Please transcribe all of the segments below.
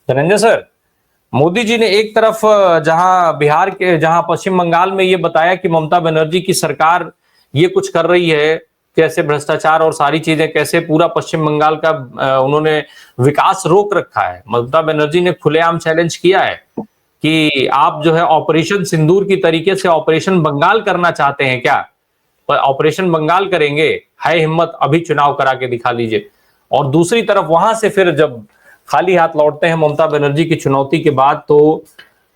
Dhananjay sir, Modi ji ने एक तरफ जहां बिहार के जहां पश्चिम बंगाल में ये बताया कि ममता बनर्जी की सरकार ये कुछ कर रही है, कैसे भ्रष्टाचार और सारी चीजें कैसे पूरा पश्चिम बंगाल का उन्होंने विकास रोक रखा है। ममता बनर्जी ने खुलेआम चैलेंज किया है कि आप जो है ऑपरेशन सिंदूर की तरीके से ऑपरेशन बंगाल करना चाहते हैं क्या? पर ऑपरेशन बंगाल करेंगे, है हिम्मत अभी चुनाव करा के दिखा लीजिए। और दूसरी तरफ वहां से फिर जब खाली हाथ लौटते हैं ममता बनर्जी की चुनौती के बाद, तो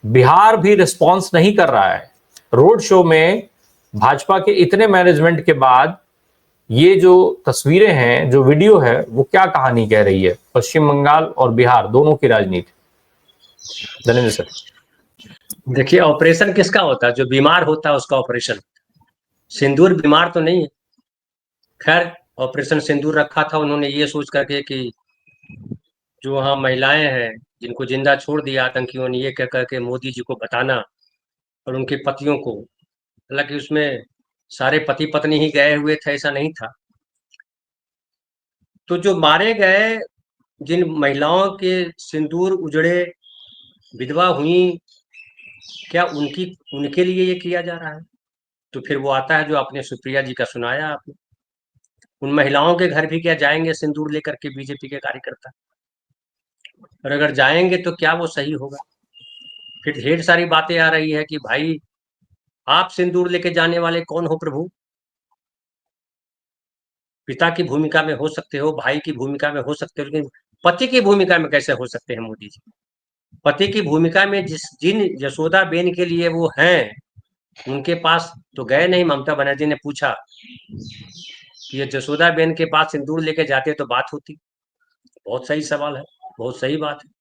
बिहार भी रिस्पॉन्स नहीं कर रहा है। रोड शो में भाजपा के इतने मैनेजमेंट के बाद ये जो तस्वीरें हैं, जो वीडियो है, वो क्या कहानी कह रही है पश्चिम बंगाल और बिहार दोनों की राजनीति? धन्यवाद सर। देखिए, ऑपरेशन किसका होता है? जो बीमार होता है उसका ऑपरेशन। सिंदूर बीमार तो नहीं है। खैर, ऑपरेशन सिंदूर रखा था उन्होंने ये सोच करके कि जो वहाँ महिलाएं हैं जिनको जिंदा छोड़ दिया आतंकियों ने, ये कह करके मोदी जी को बताना और उनके पतियों को। हालांकि उसमें सारे पति पत्नी ही गए हुए थे, ऐसा नहीं था। तो जो मारे गए, जिन महिलाओं के सिंदूर उजड़े, विधवा हुई, क्या उनके लिए ये किया जा रहा है? तो फिर वो आता है जो आपने सुप्रिया जी का सुनाया आपने। उन महिलाओं के घर भी क्या जाएंगे सिंदूर लेकर के बीजेपी के कार्यकर्ता? और अगर जाएंगे तो क्या वो सही होगा? फिर ढेर सारी बातें आ रही है कि भाई, आप सिंदूर लेके जाने वाले कौन हो प्रभु? पिता की भूमिका में हो सकते हो, भाई की भूमिका में हो सकते हो, लेकिन पति की भूमिका में कैसे हो सकते हैं मोदी जी? पति की भूमिका में जिन यशोदा बेन के लिए वो हैं, उनके पास तो गए नहीं। ममता बनर्जी ने पूछा कि ये जसोदा बेन के पास सिंदूर लेके जाते तो बात होती। बहुत सही सवाल है, बहुत सही बात है।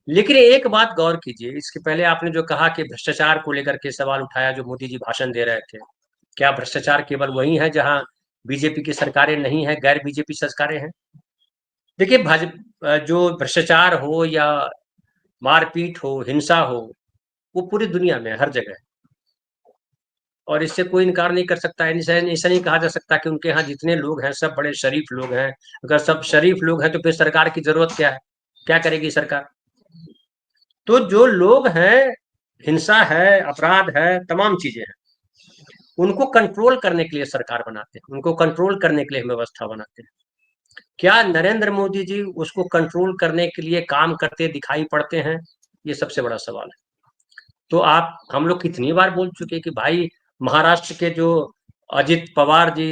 लेकिन एक बात गौर कीजिए, इसके पहले आपने जो कहा कि भ्रष्टाचार को लेकर के सवाल उठाया जो मोदी जी भाषण दे रहे थे। क्या भ्रष्टाचार केवल वही है जहां बीजेपी की सरकारें नहीं है, गैर बीजेपी सरकारें हैं? देखिए, भाजपा जो भ्रष्टाचार हो या मारपीट हो, हिंसा हो, वो पूरी दुनिया में हर जगह है। और इससे कोई इनकार नहीं कर सकता है। ऐसा नहीं कहा जा सकता कि उनके यहाँ जितने लोग हैं सब बड़े शरीफ लोग हैं। अगर सब शरीफ लोग हैं तो फिर सरकार की जरूरत क्या है? क्या करेगी सरकार? तो जो लोग हैं, हिंसा है, अपराध है, तमाम चीजें हैं, उनको कंट्रोल करने के लिए सरकार बनाते हैं, उनको कंट्रोल करने के लिए व्यवस्था बनाते हैं। क्या नरेंद्र मोदी जी उसको कंट्रोल करने के लिए काम करते दिखाई पड़ते हैं? ये सबसे बड़ा सवाल है। तो हम लोग कितनी बार बोल चुके कि भाई, महाराष्ट्र के जो अजित पवार जी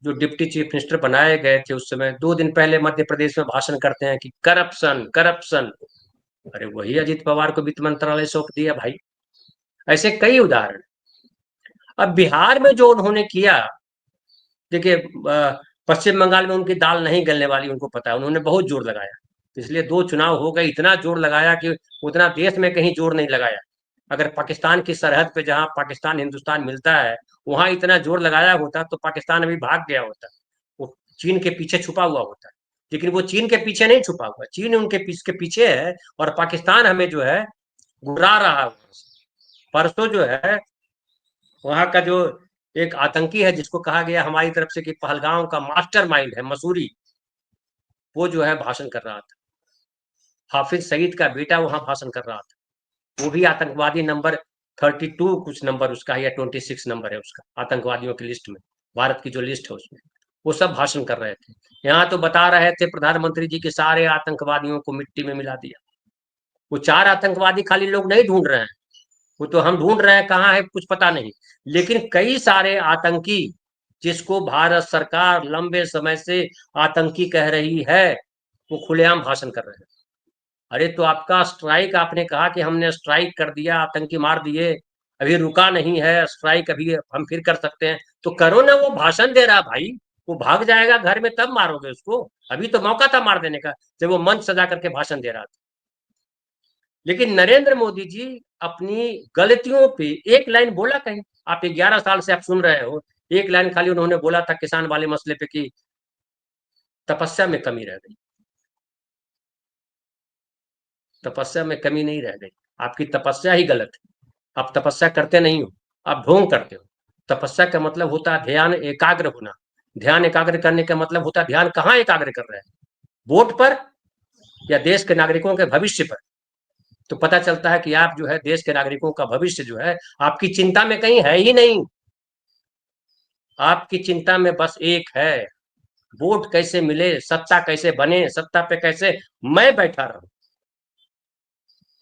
जो डिप्टी चीफ मिनिस्टर बनाए गए थे उस समय, 2 दिन पहले मध्य प्रदेश में भाषण करते हैं कि करप्शन करप्शन। अरे वही अजित पवार को वित्त मंत्रालय सौंप दिया भाई। ऐसे कई उदाहरण। अब बिहार में जो उन्होंने किया, देखिए, पश्चिम बंगाल में उनकी दाल नहीं गलने वाली, उनको पता है। उन्होंने बहुत जोर लगाया, इसलिए 2 चुनाव हो गए। इतना जोर लगाया कि उतना देश में कहीं जोर नहीं लगाया। अगर पाकिस्तान की सरहद पे जहां पाकिस्तान हिंदुस्तान मिलता है, वहां इतना जोर लगाया होता तो पाकिस्तान अभी भाग गया होता, वो चीन के पीछे छुपा हुआ होता। लेकिन वो चीन के पीछे नहीं छुपा हुआ, चीन उनके पीछे है और पाकिस्तान हमें जो है गुर्रा रहा है। परसों जो है वहां का जो एक आतंकी है जिसको कहा गया हमारी तरफ से कि पहलगांव का मास्टरमाइंड है, मसूरी, वो जो है भाषण कर रहा था। हाफिज सईद का बेटा वहां भाषण कर रहा था। वो भी आतंकवादी नंबर 32 कुछ नंबर उसका है, या 26 नंबर है उसका आतंकवादियों की लिस्ट में, भारत की जो लिस्ट है उसमें। वो सब भाषण कर रहे थे। यहाँ तो बता रहे थे प्रधानमंत्री जी के सारे आतंकवादियों को मिट्टी में मिला दिया। वो 4 आतंकवादी खाली लोग नहीं ढूंढ रहे हैं, वो तो हम ढूंढ रहे हैं, कहाँ है कुछ पता नहीं। लेकिन कई सारे आतंकी जिसको भारत सरकार लंबे समय से आतंकी कह रही है, वो खुलेआम भाषण कर रहे हैं। अरे तो आपका स्ट्राइक, आपने कहा कि हमने स्ट्राइक कर दिया, आतंकी मार दिए, अभी रुका नहीं है स्ट्राइक, अभी हम फिर कर सकते हैं तो करो ना। वो भाषण दे रहा भाई, वो भाग जाएगा घर में तब मारोगे उसको? अभी तो मौका था मार देने का जब वो मंच सजा करके भाषण दे रहा था। लेकिन नरेंद्र मोदी जी अपनी गलतियों पे एक लाइन बोला कहीं? आप 11 साल से आप सुन रहे हो, एक लाइन खाली उन्होंने बोला था किसान वाले मसले पे कि तपस्या में कमी रह गई। तपस्या में कमी नहीं रह गई, आपकी तपस्या ही गलत है। आप तपस्या करते नहीं हो, आप ढोंग करते हो। तपस्या का मतलब होता है ध्यान एकाग्र होना। ध्यान एकाग्र करने का मतलब होता है ध्यान कहाँ एकाग्र कर रहे हैं? वोट पर? या देश के नागरिकों के भविष्य पर, तो पता चलता है कि आप जो है देश के नागरिकों का भविष्य जो है आपकी चिंता में कहीं है ही नहीं। आपकी चिंता में बस एक है, वोट कैसे मिले, सत्ता कैसे बने, सत्ता पे कैसे मैं बैठा रहूं।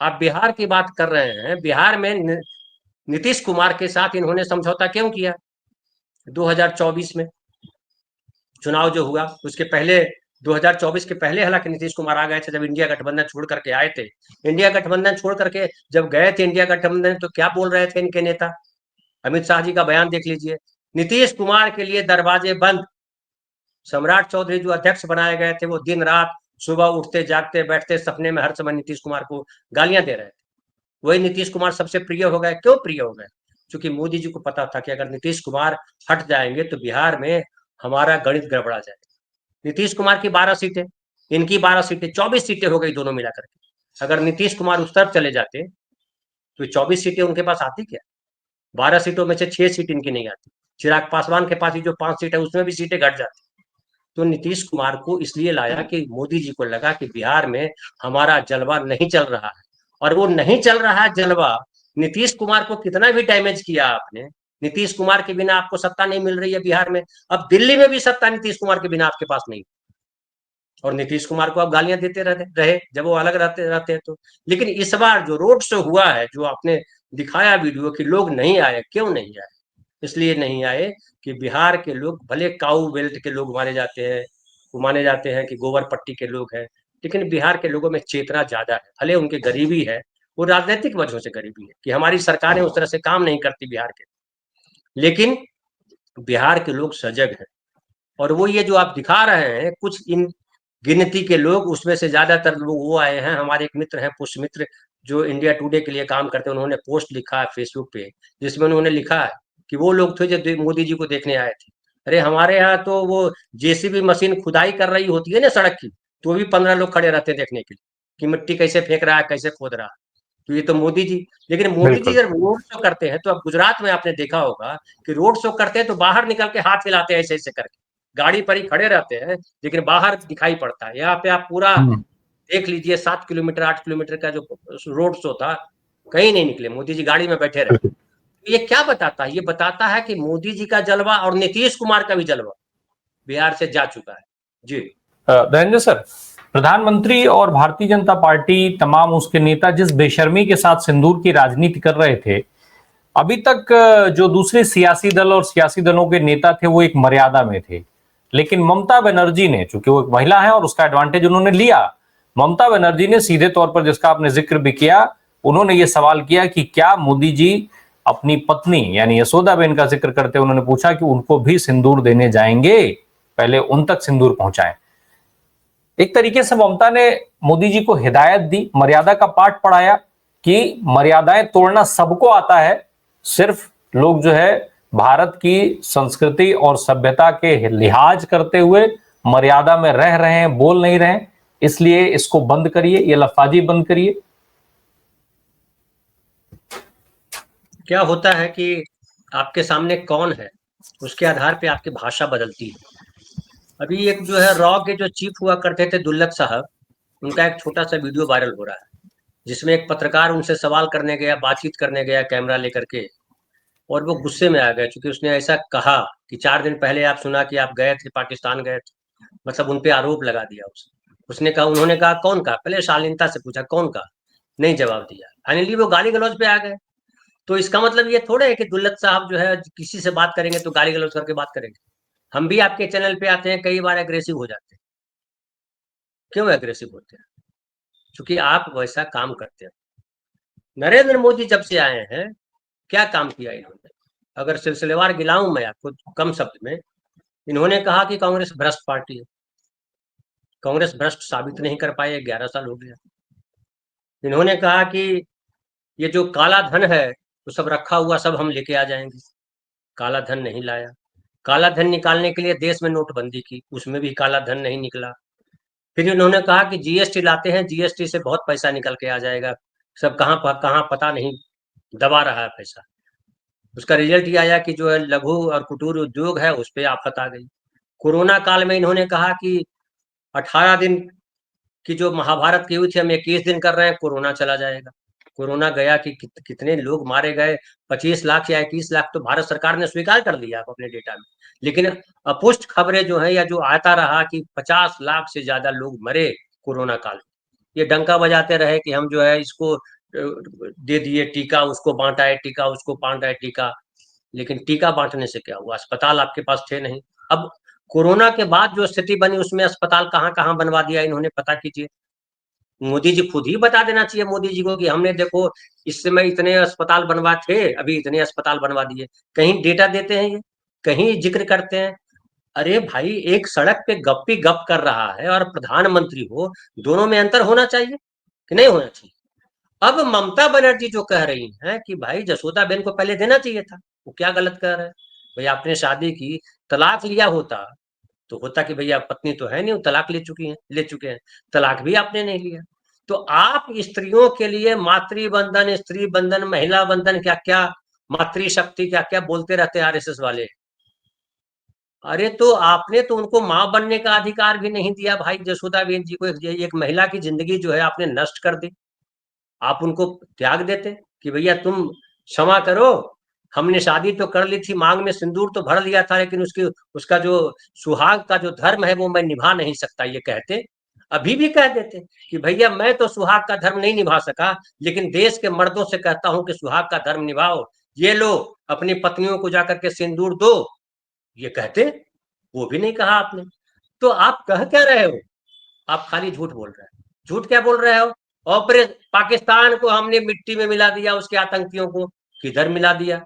आप बिहार की बात कर रहे हैं, बिहार में नीतीश कुमार के साथ इन्होंने समझौता क्यों किया? 2024 में चुनाव जो हुआ उसके पहले, 2024 के पहले हालांकि नीतीश कुमार आ गए थे, जब इंडिया गठबंधन छोड़ करके आए थे। इंडिया गठबंधन छोड़ करके जब गए थे इंडिया गठबंधन, तो क्या बोल रहे थे इनके नेता? अमित शाह जी का बयान देख लीजिए, नीतीश कुमार के लिए दरवाजे बंद। सम्राट चौधरी जो अध्यक्ष बनाए गए थे, वो दिन रात सुबह उठते जागते बैठते सपने में हर समय नीतीश कुमार को गालियां दे रहे थे। वही नीतीश कुमार सबसे प्रिय हो गए। क्यों प्रिय हो गए? क्योंकि मोदी जी को पता था कि अगर नीतीश कुमार हट जाएंगे तो बिहार में हमारा गणित गड़बड़ा जाएगा। नीतीश कुमार की 12 सीटें, इनकी 12 सीटें, 24 सीटें हो गई दोनों मिलाकर के। अगर नीतीश कुमार उस तरफ चले जाते तो 24 सीटें उनके पास आती क्या? 12 सीटों में से 6 सीट इनकी नहीं आती। चिराग पासवान के पास ही जो 5 सीट है उसमें भी सीटें घट जाती। तो नीतीश कुमार को इसलिए लाया कि मोदी जी को लगा कि बिहार में हमारा जलवा नहीं चल रहा है, और वो नहीं चल रहा है जलवा। नीतीश कुमार को कितना भी डैमेज किया आपने, नीतीश कुमार के बिना आपको सत्ता नहीं मिल रही है बिहार में। अब दिल्ली में भी सत्ता नीतीश कुमार के बिना आपके पास नहीं, और नीतीश कुमार को आप गालियां देते रहे जब वो अलग रहते रहते हैं तो। लेकिन इस बार जो रोड शो हुआ है, जो आपने दिखाया वीडियो कि लोग नहीं आए, क्यों नहीं आए? इसलिए नहीं आए कि बिहार के लोग, भले काऊ बेल्ट के लोग माने जाते हैं, वो माने जाते हैं कि गोबर पट्टी के लोग हैं, लेकिन बिहार के लोगों में चेतना ज्यादा है। भले उनके गरीबी है, वो राजनीतिक वजहों से गरीबी है कि हमारी सरकारें उस तरह से काम नहीं करती बिहार के, लेकिन बिहार के लोग सजग हैं। और वो ये जो आप दिखा रहे हैं कुछ इन गिनती के लोग, उसमें से ज्यादातर लोग वो आए हैं। हमारे एक मित्र हैं पुष्पमित्र, जो इंडिया टुडे के लिए काम करते हैं, उन्होंने पोस्ट लिखा है फेसबुक पे, जिसमें उन्होंने लिखा है कि वो लोग थे जो मोदी जी को देखने आए थे। अरे हमारे यहाँ तो वो जेसीबी मशीन खुदाई कर रही होती है ना सड़क की, तो भी 15 लोग खड़े रहते हैं देखने के लिए कि मिट्टी कैसे फेंक रहा है, कैसे खोद रहा है। तो ये तो मोदी जी। लेकिन मोदी जी बिल्कुल। जब रोड शो करते हैं, तो अब गुजरात में आपने देखा होगा कि रोड शो करते हैं तो बाहर निकल के हाथ हिलाते हैं ऐसे ऐसे करके, गाड़ी पर ही खड़े रहते हैं, लेकिन बाहर दिखाई पड़ता है। यहाँ पे आप पूरा हम्म। देख लीजिए, 7 किलोमीटर 8 किलोमीटर का जो रोड शो था, कहीं नहीं निकले, मोदी जी गाड़ी में बैठे रहे। बिल्कुल। तो ये क्या बताता है? ये बताता है कि मोदी जी का जलवा और नीतीश कुमार का भी जलवा बिहार से जा चुका है। जी धनंजय सर, प्रधानमंत्री और भारतीय जनता पार्टी तमाम उसके नेता जिस बेशर्मी के साथ सिंदूर की राजनीति कर रहे थे, अभी तक जो दूसरे सियासी दल और सियासी दलों के नेता थे वो एक मर्यादा में थे। लेकिन ममता बनर्जी ने, चूंकि वो एक महिला है और उसका एडवांटेज उन्होंने लिया, ममता बनर्जी ने सीधे तौर पर, जिसका आपने जिक्र भी किया, उन्होंने ये सवाल किया कि क्या मोदी जी अपनी पत्नी यानी यशोदाबेन का जिक्र करते उन्होंने पूछा कि उनको भी सिंदूर देने जाएंगे, पहले उन तक सिंदूर पहुंचाएं। एक तरीके से ममता ने मोदी जी को हिदायत दी, मर्यादा का पाठ पढ़ाया कि मर्यादाएं तोड़ना सबको आता है, सिर्फ लोग जो है भारत की संस्कृति और सभ्यता के लिहाज करते हुए मर्यादा में रह रहे हैं, बोल नहीं रहे हैं, इसलिए इसको बंद करिए, ये लफाजी बंद करिए। क्या होता है कि आपके सामने कौन है, उसके आधार पे आपकी भाषा बदलती है। अभी एक जो है रॉ के जो चीफ हुआ करते थे दुल्लत साहब, उनका एक छोटा सा वीडियो वायरल हो रहा है, जिसमें एक पत्रकार उनसे सवाल करने गया, बातचीत करने गया कैमरा लेकर के, और वो गुस्से में आ गए क्योंकि उसने ऐसा कहा कि 4 दिन पहले आप सुना कि आप गए थे, पाकिस्तान गए थे, मतलब उन पे आरोप लगा दिया उसने कहा, उन्होंने कहा कौन कहा, पहले शालीनता से पूछा कौन कहा, नहीं जवाब दिया, फाइनली वो गाली गलौज पे आ गए। तो इसका मतलब ये थोड़ा है कि दुल्लत साहब जो है किसी से बात करेंगे तो गाली गलौज करके बात करेंगे। हम भी आपके चैनल पे आते हैं, कई बार एग्रेसिव हो जाते हैं। क्यों एग्रेसिव होते हैं? क्योंकि आप वैसा काम करते हैं। नरेंद्र मोदी जब से आए हैं, क्या काम किया इन्होंने? अगर सिलसिलेवार गिलाऊं मैं आपको कम शब्द में, इन्होंने कहा कि कांग्रेस भ्रष्ट पार्टी है। कांग्रेस भ्रष्ट साबित नहीं कर पाए, 11 साल हो गया। इन्होंने कहा कि ये जो काला धन है वो सब रखा हुआ सब हम लेके आ जाएंगे। काला धन नहीं लाया। काला धन निकालने के लिए देश में नोटबंदी की, उसमें भी काला धन नहीं निकला। फिर इन्होंने कहा कि जीएसटी लाते हैं, जीएसटी से बहुत पैसा निकल के आ जाएगा, सब कहाँ पता नहीं दबा रहा है पैसा। उसका रिजल्ट ये आया कि जो है लघु और कुटीर उद्योग है उस पर आफत आ गई। कोरोना काल में इन्होंने कहा कि 18 दिन कि जो महाभारत की हुई थी हम 21 दिन कर रहे हैं, कोरोना चला जाएगा। कोरोना गया कि कितने लोग मारे गए, 25 लाख या 21 लाख तो भारत सरकार ने स्वीकार कर लिया अपने डेटा में। लेकिन अपुष्ट खबरें जो है या जो आता रहा कि 50 लाख से ज्यादा लोग मरे कोरोना काल में। ये डंका बजाते रहे कि हम जो है इसको दे दिए टीका, उसको बांटा है टीका, उसको बांटा है टीका। लेकिन टीका बांटने से क्या हुआ? अस्पताल आपके पास थे नहीं। अब कोरोना के बाद जो स्थिति बनी उसमें अस्पताल कहाँ कहाँ बनवा दिया इन्होंने, पता कीजिए। मोदी जी खुद ही बता देना चाहिए मोदी जी को कि हमने देखो इस समय इतने अस्पताल बनवा थे, अभी इतने अस्पताल बनवा दिए। कहीं डेटा देते हैं ये, कहीं जिक्र करते हैं? अरे भाई, एक सड़क पे गप्पी गप कर रहा है और प्रधानमंत्री हो, दोनों में अंतर होना चाहिए कि नहीं होना चाहिए? अब ममता बनर्जी जो कह रही हैं कि भाई जसोदा बेन को पहले देना चाहिए था, वो क्या गलत कह रहे हैं? भाई आपने शादी की, तलाक लिया होता तो होता कि भैया पत्नी तो है नहीं, वो तलाक ले चुके हैं, तलाक भी आपने नहीं लिया। तो आप स्त्रियों के लिए मातृबंधन, स्त्री बंधन, महिला बंधन, क्या क्या मातृशक्ति क्या क्या बोलते रहते हैं आरएसएस वाले। अरे तो आपने तो उनको मां बनने का अधिकार भी नहीं दिया भाई जसोदाबेन जी को। एक महिला की जिंदगी जो है आपने नष्ट कर दी। आप उनको त्याग देते कि भैया तुम क्षमा करो, हमने शादी तो कर ली थी, मांग में सिंदूर तो भर लिया था, लेकिन उसकी उसका जो सुहाग का जो धर्म है वो मैं निभा नहीं सकता, ये कहते। अभी भी कह देते कि भैया मैं तो सुहाग का धर्म नहीं निभा सका, लेकिन देश के मर्दों से कहता हूं कि सुहाग का धर्म निभाओ, ये लो अपनी पत्नियों को जाकर के सिंदूर दो, ये कहते। वो भी नहीं कहा आपने। तो आप कह क्या रहे हो? आप खाली झूठ बोल रहे हैं। झूठ क्या बोल रहे हो? ऑपरेशन पाकिस्तान को हमने मिट्टी में मिला दिया, उसके आतंकियों को किधर मिला दिया?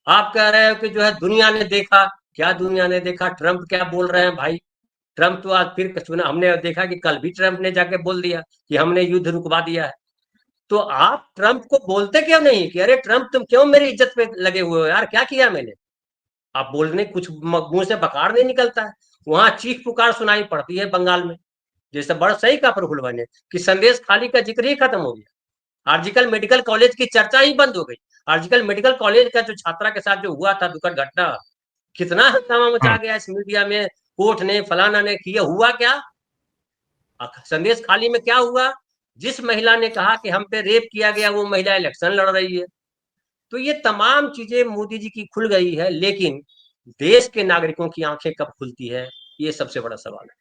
आप कह रहे हो कि जो है दुनिया ने देखा। क्या दुनिया ने देखा? ट्रंप क्या बोल रहे हैं भाई? ट्रंप तो आज फिर सुना, हमने देखा कि कल भी ट्रंप ने जाके बोल दिया कि हमने युद्ध रुकवा दिया है। तो आप ट्रंप को बोलते क्यों नहीं कि अरे ट्रंप तुम क्यों मेरी इज्जत पे लगे हुए हो यार, क्या किया मैंने? आप बोलने कुछ मुंह से बकार नहीं निकलता है। वहां चीख पुकार सुनाई पड़ती है बंगाल में। जैसे बड़ा सही कहा प्रफुल्ल ने कि संदेश खाली का जिक्र ही खत्म हो गया, आर्जिकल मेडिकल कॉलेज की चर्चा ही बंद हो गई। आर्जिकल मेडिकल कॉलेज का जो छात्रा के साथ जो हुआ था दुखद घटना, कितना हंगामा मचा हम्म। गया इस मीडिया में, कोर्ट ने फलाना ने किया, हुआ क्या? संदेश खाली में क्या हुआ? जिस महिला ने कहा कि हम पे रेप किया गया वो महिला इलेक्शन लड़ रही है। तो ये तमाम चीजें मोदी जी की खुल गई है, लेकिन देश के नागरिकों की आंखें कब खुलती है, ये सबसे बड़ा सवाल है।